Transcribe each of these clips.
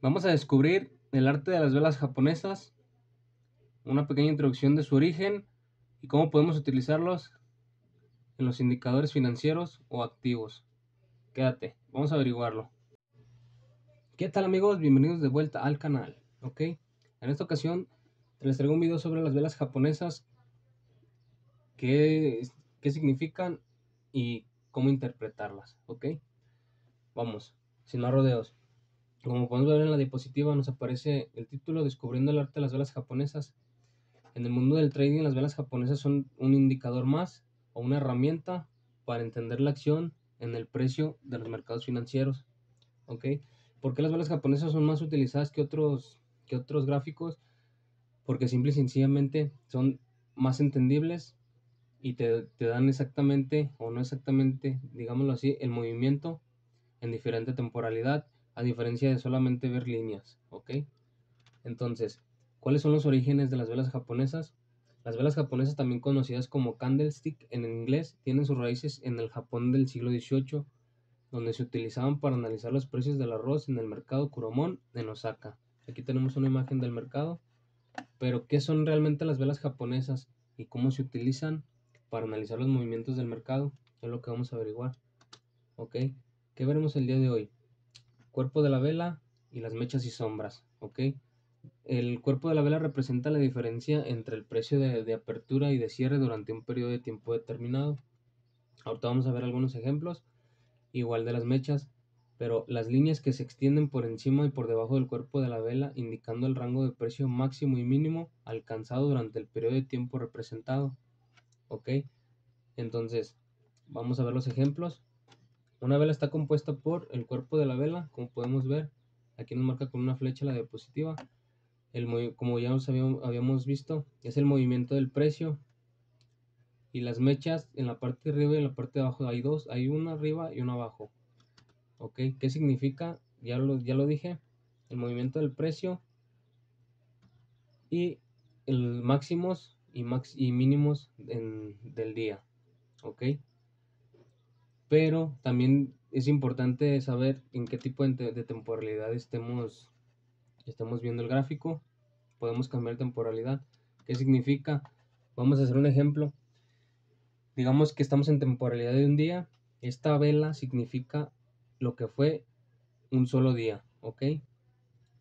Vamos a descubrir el arte de las velas japonesas, una pequeña introducción de su origen y cómo podemos utilizarlos en los indicadores financieros o activos. Quédate, vamos a averiguarlo. ¿Qué tal amigos? Bienvenidos de vuelta al canal, ¿ok? En esta ocasión les traigo un video sobre las velas japonesas, qué, qué significan y cómo interpretarlas, ¿ok? Vamos, sin más rodeos. Como podemos ver en la diapositiva nos aparece el título Descubriendo el arte de las velas japonesas. En el mundo del trading, las velas japonesas son un indicador más o una herramienta para entender la acción en el precio de los mercados financieros. ¿Ok? ¿Por qué las velas japonesas son más utilizadas que otros gráficos? Porque simple y sencillamente son más entendibles y te dan exactamente o no exactamente, digámoslo así, el movimiento en diferente temporalidad, a diferencia de solamente ver líneas. ¿Ok? Entonces, ¿cuáles son los orígenes de las velas japonesas? Las velas japonesas, también conocidas como candlestick en inglés, tienen sus raíces en el Japón del siglo XVIII, donde se utilizaban para analizar los precios del arroz en el mercado Kuromon en Osaka. Aquí tenemos una imagen del mercado, pero ¿qué son realmente las velas japonesas y cómo se utilizan para analizar los movimientos del mercado? Es lo que vamos a averiguar. ¿Ok? ¿Qué veremos el día de hoy? Cuerpo de la vela y las mechas y sombras. ¿Ok? El cuerpo de la vela representa la diferencia entre el precio de apertura y de cierre durante un periodo de tiempo determinado. Ahorita vamos a ver algunos ejemplos, igual de las mechas, pero las líneas que se extienden por encima y por debajo del cuerpo de la vela, indicando el rango de precio máximo y mínimo alcanzado durante el periodo de tiempo representado. ¿Ok? Entonces, vamos a ver los ejemplos. Una vela está compuesta por el cuerpo de la vela, como podemos ver. Aquí nos marca con una flecha la diapositiva. Como ya habíamos visto, es el movimiento del precio. Y las mechas en la parte de arriba y en la parte de abajo hay dos, hay una arriba y una abajo. ¿Ok? ¿Qué significa? Ya lo dije, el movimiento del precio y el máximos y mínimos del día. ¿Ok? Pero también es importante saber en qué tipo de temporalidad estemos viendo el gráfico. Podemos cambiar temporalidad. ¿Qué significa? Vamos a hacer un ejemplo. Digamos que estamos en temporalidad de un día. Esta vela significa lo que fue un solo día, ¿ok?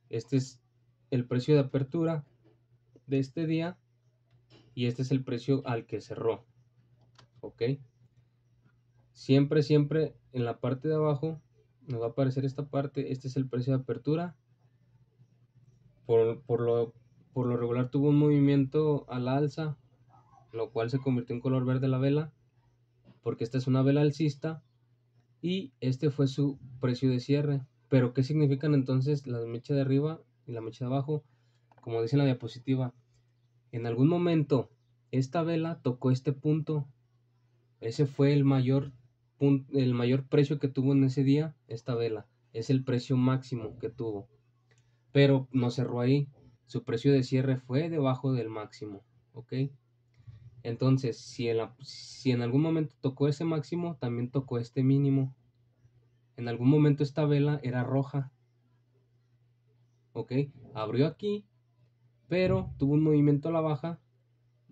Este es el precio de apertura de este día y este es el precio al que cerró, ¿ok? Siempre en la parte de abajo nos va a aparecer esta parte. Este es el precio de apertura. Por, por lo, por lo regular tuvo un movimiento a la alza, lo cual se convirtió en color verde la vela, porque esta es una vela alcista y este fue su precio de cierre. Pero ¿qué significan entonces la mecha de arriba y la mecha de abajo? Como dice en la diapositiva, en algún momento esta vela tocó este punto. Ese fue el mayor precio que tuvo en ese día esta vela. Es el precio máximo que tuvo. Pero no cerró ahí. Su precio de cierre fue debajo del máximo. ¿Ok? Entonces, si en algún momento tocó ese máximo, también tocó este mínimo. En algún momento esta vela era roja. ¿Ok? Abrió aquí, pero tuvo un movimiento a la baja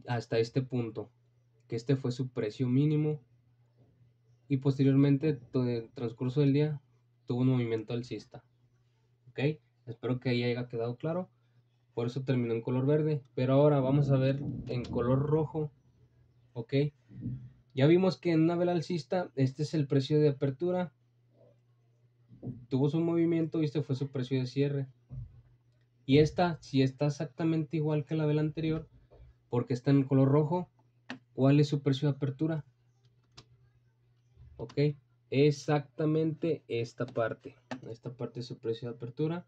hasta este punto, que este fue su precio mínimo. Y posteriormente, todo el transcurso del día, tuvo un movimiento alcista. ¿Ok? Espero que ahí haya quedado claro. Por eso terminó en color verde. Pero ahora vamos a ver en color rojo. ¿Ok? Ya vimos que en una vela alcista, este es el precio de apertura. Tuvo su movimiento y este fue su precio de cierre. Y esta, si está exactamente igual que la vela anterior, porque está en color rojo, ¿cuál es su precio de apertura? ¿Ok? Exactamente esta parte. Esta parte es su precio de apertura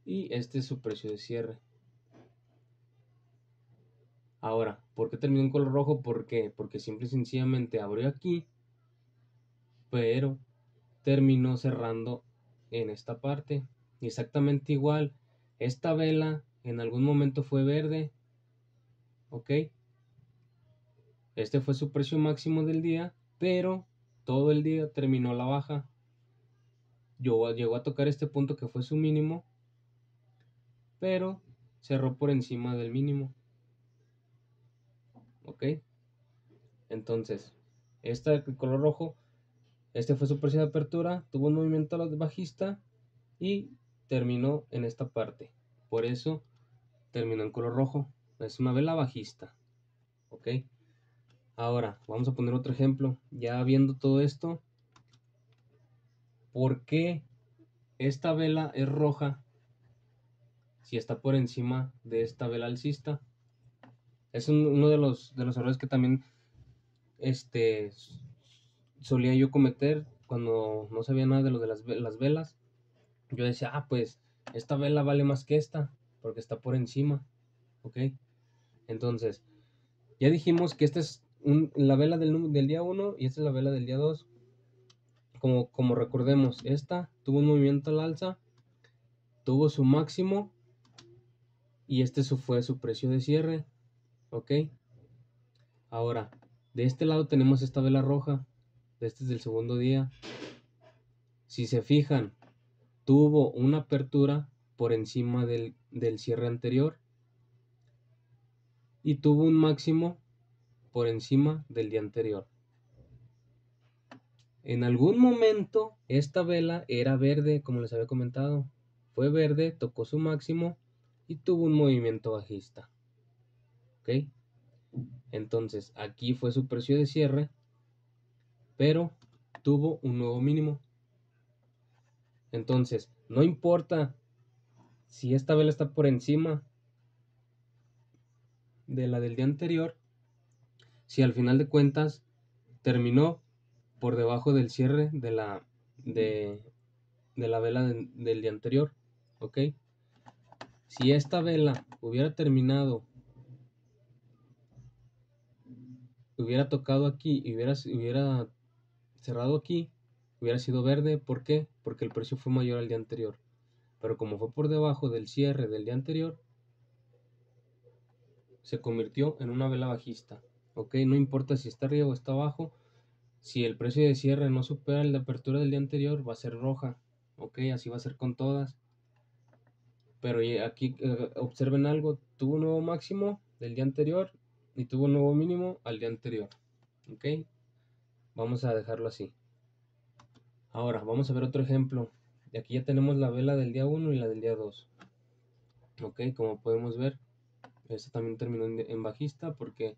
y este es su precio de cierre. Ahora, ¿por qué terminó en color rojo? ¿Por qué? Porque simple y sencillamente abrió aquí, pero terminó cerrando en esta parte. Exactamente igual, esta vela en algún momento fue verde, ¿ok? Este fue su precio máximo del día, pero todo el día terminó a la baja. Llegó a tocar este punto que fue su mínimo pero cerró por encima del mínimo. ¿Ok? Entonces, esta de color rojo, este fue su precio de apertura, tuvo un movimiento bajista y terminó en esta parte. Por eso terminó en color rojo. Es una vela bajista. ¿Ok? Ahora, vamos a poner otro ejemplo. Ya viendo todo esto, ¿por qué esta vela es roja si está por encima de esta vela alcista? Es uno de los errores que también solía yo cometer cuando no sabía nada de lo de las velas. Yo decía, pues esta vela vale más que esta porque está por encima. ¿Ok? Entonces, ya dijimos que esta es la vela del día 1 y esta es la vela del día 2. Como recordemos, esta tuvo un movimiento al alza, tuvo su máximo y este fue su precio de cierre. ¿Ok? Ahora, de este lado tenemos esta vela roja. Este es del segundo día. Si se fijan, tuvo una apertura por encima del cierre anterior y tuvo un máximo por encima del día anterior. En algún momento esta vela era verde, como les había comentado. Fue verde, tocó su máximo y tuvo un movimiento bajista. ¿Ok? Entonces aquí fue su precio de cierre, pero tuvo un nuevo mínimo. Entonces, no importa si esta vela está por encima de la del día anterior, si al final de cuentas terminó por debajo del cierre de la vela del día anterior. ¿Ok? Si esta vela hubiera terminado, hubiera tocado aquí y hubiera cerrado aquí, hubiera sido verde. ¿Por qué? Porque el precio fue mayor al día anterior. Pero como fue por debajo del cierre del día anterior, se convirtió en una vela bajista. ¿Ok? No importa si está arriba o está abajo. Si el precio de cierre no supera el de apertura del día anterior, va a ser roja. ¿Ok? Así va a ser con todas. Pero aquí observen algo. Tuvo un nuevo máximo del día anterior y tuvo un nuevo mínimo al día anterior. ¿Ok? Vamos a dejarlo así. Ahora, vamos a ver otro ejemplo. Y aquí ya tenemos la vela del día 1 y la del día 2. Ok, como podemos ver, esta también terminó en bajista porque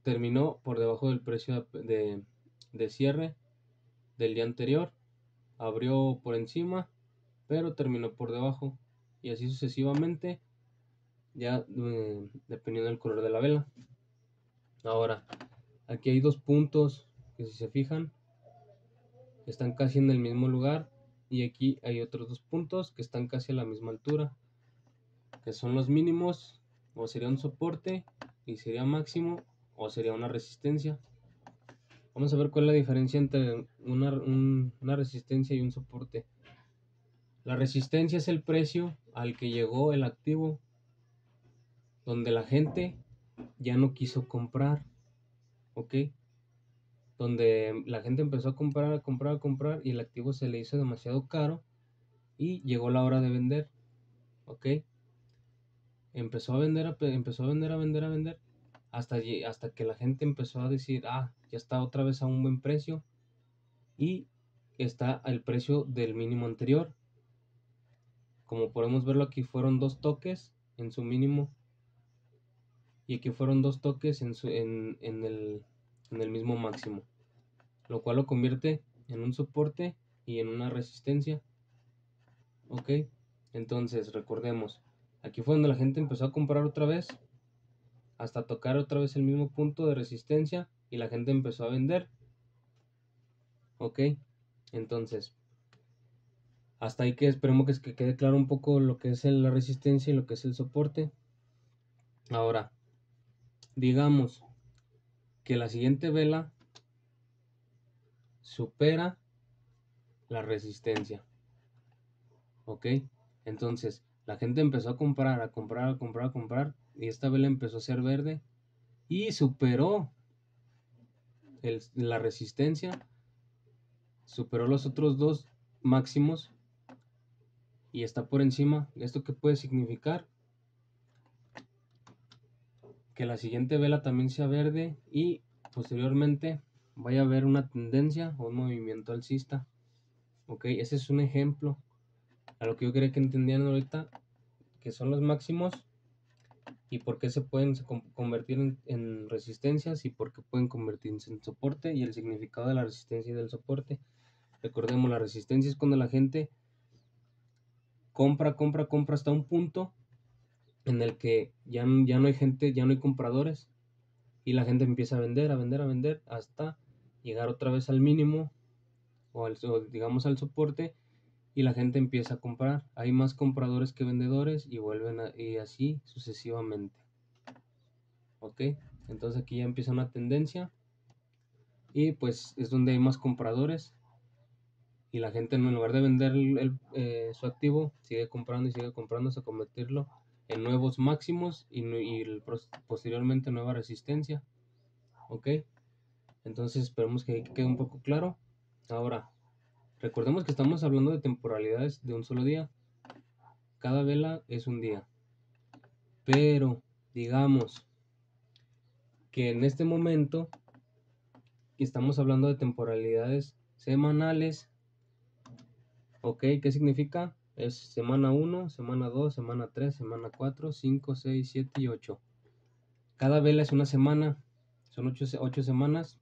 terminó por debajo del precio de cierre del día anterior. Abrió por encima, pero terminó por debajo. Y así sucesivamente, ya dependiendo del color de la vela. Ahora, aquí hay dos puntos que, si se fijan, están casi en el mismo lugar. Y aquí hay otros dos puntos que están casi a la misma altura, que son los mínimos, o sería un soporte y sería máximo, o sería una resistencia. Vamos a ver cuál es la diferencia entre una resistencia y un soporte. La resistencia es el precio al que llegó el activo, donde la gente ya no quiso comprar. ¿Ok? Donde la gente empezó a comprar, y el activo se le hizo demasiado caro y llegó la hora de vender. ¿Ok? Empezó a vender, a vender, hasta que la gente empezó a decir, ya está otra vez a un buen precio y está al precio del mínimo anterior. Como podemos verlo, aquí fueron dos toques en su mínimo y aquí fueron dos toques en el mismo máximo, lo cual lo convierte en un soporte y en una resistencia. ¿Ok? Entonces recordemos, aquí fue donde la gente empezó a comprar otra vez hasta tocar otra vez el mismo punto de resistencia y la gente empezó a vender. ¿Ok? Entonces, hasta ahí que esperemos que quede claro un poco lo que es la resistencia y lo que es el soporte. Ahora, digamos que la siguiente vela supera la resistencia. ¿Ok? Entonces, la gente empezó a comprar, y esta vela empezó a ser verde y superó la resistencia, superó los otros dos máximos y está por encima. ¿Esto qué puede significar? Que la siguiente vela también sea verde y posteriormente vaya a haber una tendencia o un movimiento alcista. Ok, ese es un ejemplo a lo que yo quería que entendieran ahorita, que son los máximos y por qué se pueden convertir en resistencias y por qué pueden convertirse en soporte, y el significado de la resistencia y del soporte. Recordemos, la resistencia es cuando la gente compra hasta un punto en el que ya no hay gente, ya no hay compradores, y la gente empieza a vender hasta llegar otra vez al mínimo o digamos al soporte, y la gente empieza a comprar. Hay más compradores que vendedores y y así sucesivamente. Ok, entonces aquí ya empieza una tendencia y pues es donde hay más compradores, y la gente en lugar de vender su activo sigue comprando hasta convertirlo en nuevos máximos posteriormente nueva resistencia. Ok, entonces esperemos que quede un poco claro. Ahora, recordemos que estamos hablando de temporalidades de un solo día. Cada vela es un día, pero digamos que en este momento estamos hablando de temporalidades semanales. Ok, ¿qué significa? Es semana 1, semana 2, semana 3, semana 4, 5, 6, 7 y 8. Cada vela es una semana, son 8 semanas,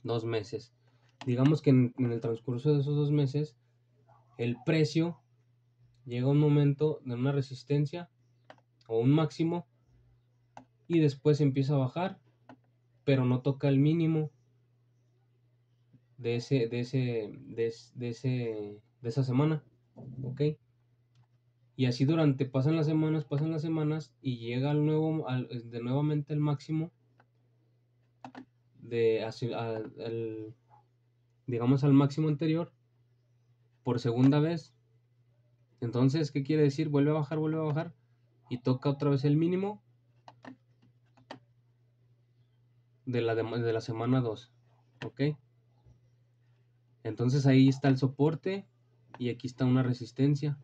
2 meses. Digamos que en el transcurso de esos 2 meses, el precio llega a un momento de una resistencia o un máximo y después empieza a bajar, pero no toca el mínimo de esa semana. Ok, y así pasan las semanas y llega nuevamente el máximo digamos al máximo anterior por segunda vez. Entonces, ¿qué quiere decir? Vuelve a bajar y toca otra vez el mínimo de la semana 2. Ok, entonces ahí está el soporte y aquí está una resistencia.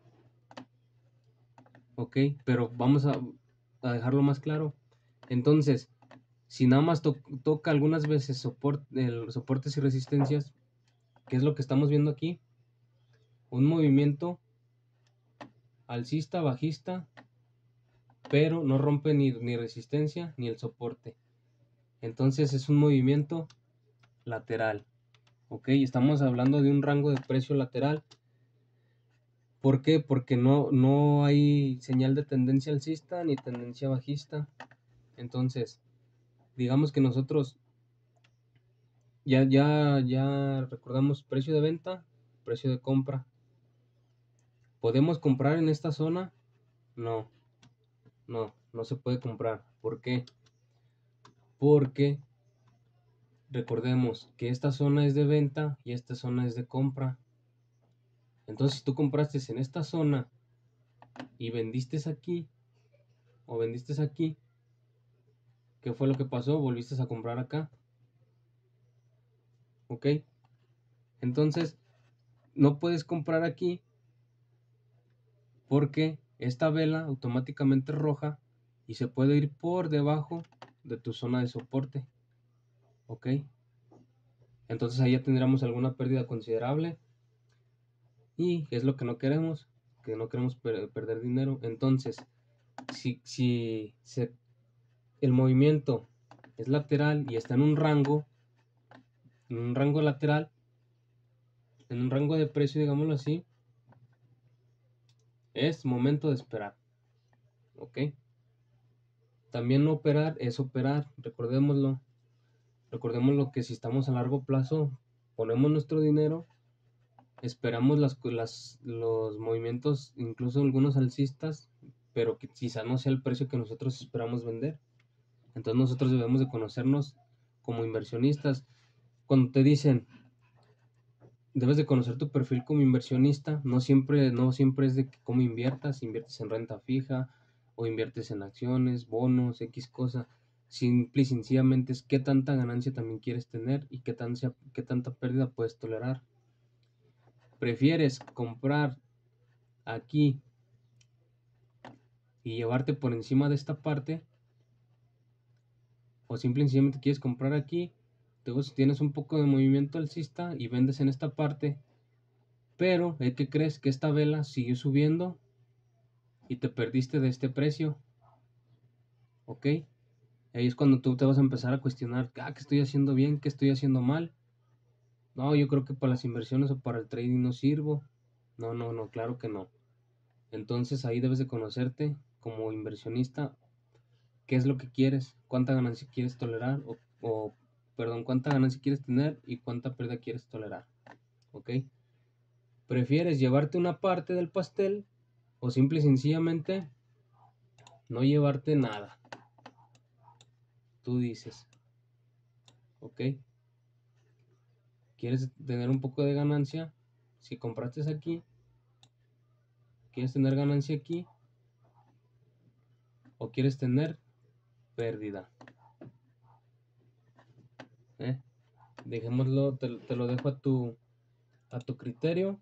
Ok, pero vamos a dejarlo más claro. Entonces, si nada más toca algunas veces soportes y resistencias, ¿qué es lo que estamos viendo aquí? Un movimiento alcista, bajista, pero no rompe ni resistencia ni el soporte. Entonces es un movimiento lateral. Ok, estamos hablando de un rango de precio lateral. ¿Por qué? Porque no hay señal de tendencia alcista ni tendencia bajista. Entonces, digamos que nosotros ya recordamos precio de venta, precio de compra. ¿Podemos comprar en esta zona? No, no se puede comprar. ¿Por qué? Porque recordemos que esta zona es de venta y esta zona es de compra. Entonces, si tú compraste en esta zona y vendiste aquí o vendiste aquí, ¿qué fue lo que pasó? Volviste a comprar acá. ¿Ok? Entonces, no puedes comprar aquí porque esta vela automáticamente es roja y se puede ir por debajo de tu zona de soporte. ¿Ok? Entonces ahí ya tendríamos alguna pérdida considerable y es lo que no queremos, perder dinero. Entonces, si el movimiento es lateral y está en un rango lateral, en un rango de precio, digámoslo así, es momento de esperar. ¿Ok? También no operar es operar, recordémoslo que si estamos a largo plazo, ponemos nuestro dinero, esperamos los movimientos, incluso algunos alcistas, pero que quizá no sea el precio que nosotros esperamos vender. Entonces nosotros debemos de conocernos como inversionistas. Cuando te dicen, debes de conocer tu perfil como inversionista, no siempre es de cómo inviertes en renta fija o inviertes en acciones, bonos, X cosa. Simple y sencillamente es qué tanta ganancia también quieres tener y qué tanta pérdida puedes tolerar. ¿Prefieres comprar aquí y llevarte por encima de esta parte, o simplemente quieres comprar aquí, luego si tienes un poco de movimiento alcista y vendes en esta parte, pero ¿qué crees? Que esta vela siguió subiendo y te perdiste de este precio, ¿ok? Ahí es cuando tú te vas a empezar a cuestionar, ¿qué estoy haciendo bien? ¿Qué estoy haciendo mal? No, yo creo que para las inversiones o para el trading no sirvo. No, no, no, claro que no. Entonces ahí debes de conocerte como inversionista, qué es lo que quieres, cuánta ganancia quieres tolerar perdón, cuánta ganancia quieres tener y cuánta pérdida quieres tolerar, ¿ok? ¿Prefieres llevarte una parte del pastel o simple y sencillamente no llevarte nada? Tú dices, ¿ok? ¿Quieres tener un poco de ganancia? Si compraste aquí, ¿quieres tener ganancia aquí o quieres tener pérdida? ¿Eh? Dejémoslo, te lo dejo a tu criterio.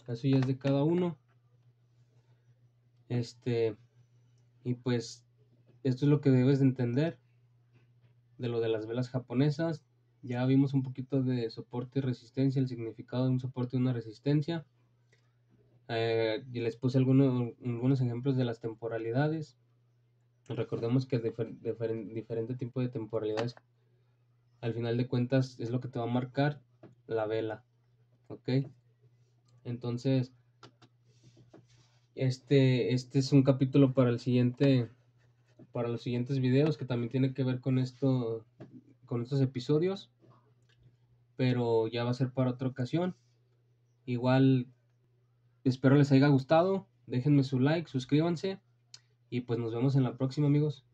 Eso ya es de cada uno. Y pues esto es lo que debes de entender de lo de las velas japonesas. Ya vimos un poquito de soporte y resistencia, el significado de un soporte y una resistencia. Y les puse algunos ejemplos de las temporalidades. Recordemos que diferente tipo de temporalidades, al final de cuentas, es lo que te va a marcar la vela. ¿Ok? Entonces, este es un capítulo para los siguientes videos que también tiene que ver con estos episodios, pero ya va a ser para otra ocasión. Igual espero les haya gustado, déjenme su like, suscríbanse y pues nos vemos en la próxima, amigos.